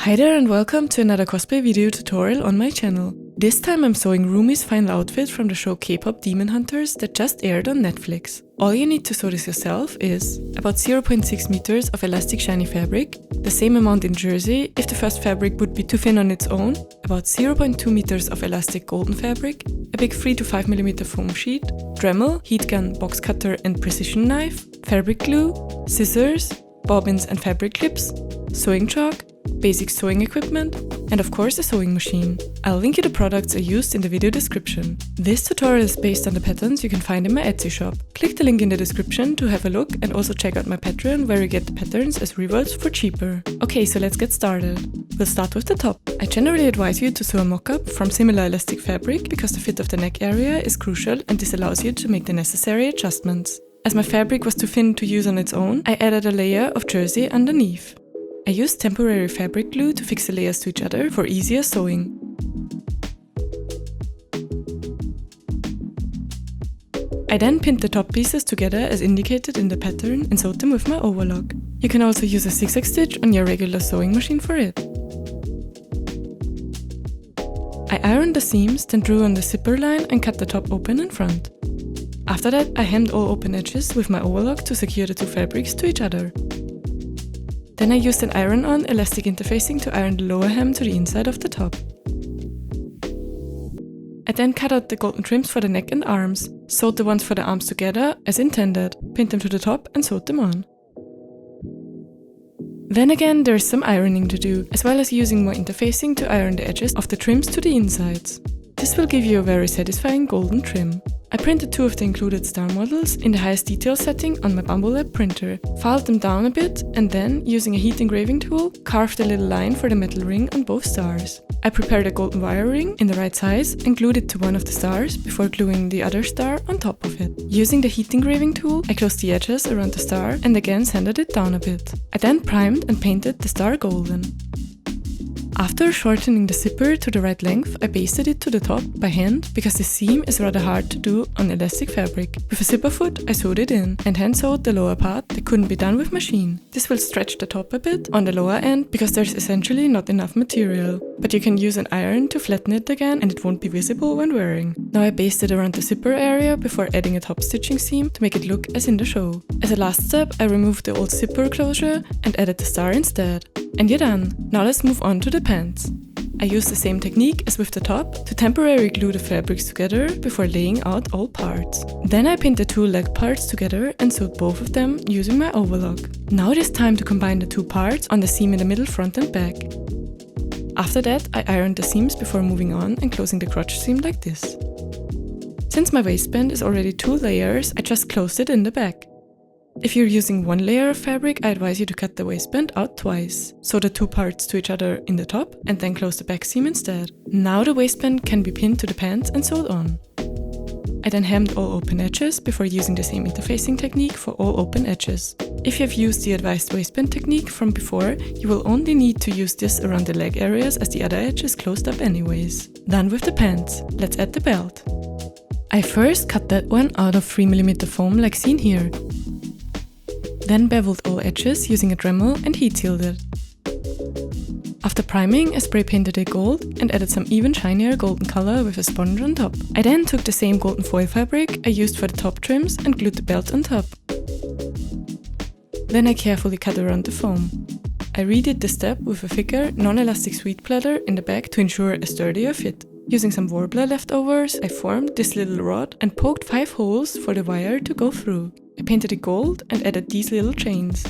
Hi there and welcome to another cosplay video tutorial on my channel. This time I'm sewing RUMI's final outfit from the show K-pop Demon Hunters that just aired on Netflix. All you need to sew this yourself is about 0.6 meters of elastic shiny fabric, the same amount in jersey if the first fabric would be too thin on its own, about 0.2 meters of elastic golden fabric, a big 3 to 5 mm foam sheet, Dremel, heat gun, box cutter and precision knife, fabric glue, scissors, bobbins and fabric clips, sewing chalk, basic sewing equipment, and of course a sewing machine. I'll link you the products I used in the video description. This tutorial is based on the patterns you can find in my Etsy shop. Click the link in the description to have a look and also check out my Patreon where you get the patterns as revolts for cheaper. Okay, so let's get started. We'll start with the top. I generally advise you to sew a mock-up from similar elastic fabric because the fit of the neck area is crucial and this allows you to make the necessary adjustments. As my fabric was too thin to use on its own, I added a layer of jersey underneath. I used temporary fabric glue to fix the layers to each other for easier sewing. I then pinned the top pieces together as indicated in the pattern and sewed them with my overlock. You can also use a zigzag stitch on your regular sewing machine for it. I ironed the seams, then drew on the zipper line and cut the top open in front. After that, I hemmed all open edges with my overlock to secure the two fabrics to each other. Then I used an iron-on elastic interfacing to iron the lower hem to the inside of the top. I then cut out the golden trims for the neck and arms, sewed the ones for the arms together as intended, pinned them to the top and sewed them on. Then again there is some ironing to do, as well as using more interfacing to iron the edges of the trims to the insides. This will give you a very satisfying golden trim. I printed two of the included star models in the highest detail setting on my Bumble Lab printer, filed them down a bit and then, using a heat engraving tool, carved a little line for the metal ring on both stars. I prepared a golden wire ring in the right size and glued it to one of the stars before gluing the other star on top of it. Using the heat engraving tool, I closed the edges around the star and again sanded it down a bit. I then primed and painted the star golden. After shortening the zipper to the right length, I pasted it to the top by hand because the seam is rather hard to do on elastic fabric. With a zipper foot, I sewed it in and hand sewed the lower part that couldn't be done with machine. This will stretch the top a bit on the lower end because there's essentially not enough material. But you can use an iron to flatten it again and it won't be visible when wearing. Now I basted around the zipper area before adding a top stitching seam to make it look as in the show. As a last step, I removed the old zipper closure and added the star instead. And you're done! Now let's move on to the pants. I used the same technique as with the top to temporarily glue the fabrics together before laying out all parts. Then I pinned the two leg parts together and sewed both of them using my overlock. Now it is time to combine the two parts on the seam in the middle, front and back. After that, I ironed the seams before moving on and closing the crotch seam like this. Since my waistband is already 2 layers, I just closed it in the back. If you're using 1 layer of fabric, I advise you to cut the waistband out twice. Sew the two parts to each other in the top and then close the back seam instead. Now the waistband can be pinned to the pants and sewed on. I then hemmed all open edges before using the same interfacing technique for all open edges. If you have used the advised waistband technique from before, you will only need to use this around the leg areas as the other edge is closed up anyways. Done with the pants. Let's add the belt. I first cut that one out of 3 mm foam like seen here. Then beveled all edges using a Dremel and heat sealed it. After priming, I spray painted it gold and added some even shinier golden color with a sponge on top. I then took the same golden foil fabric I used for the top trims and glued the belt on top. Then I carefully cut around the foam. I redid the step with a thicker, non-elastic sweet platter in the back to ensure a sturdier fit. Using some warbler leftovers, I formed this little rod and poked 5 holes for the wire to go through. I painted it gold and added these little chains.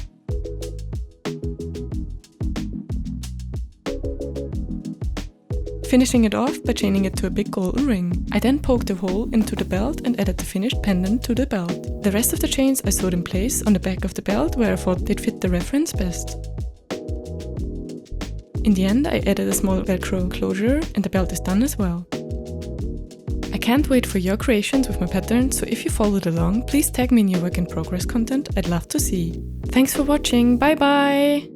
Finishing it off by chaining it to a big golden ring. I then poked a hole into the belt and added the finished pendant to the belt. The rest of the chains I sewed in place on the back of the belt where I thought they'd fit the reference best. In the end, I added a small velcro closure and the belt is done as well. I can't wait for your creations with my pattern, so if you followed along, please tag me in your work in progress content, I'd love to see. Thanks for watching, bye bye!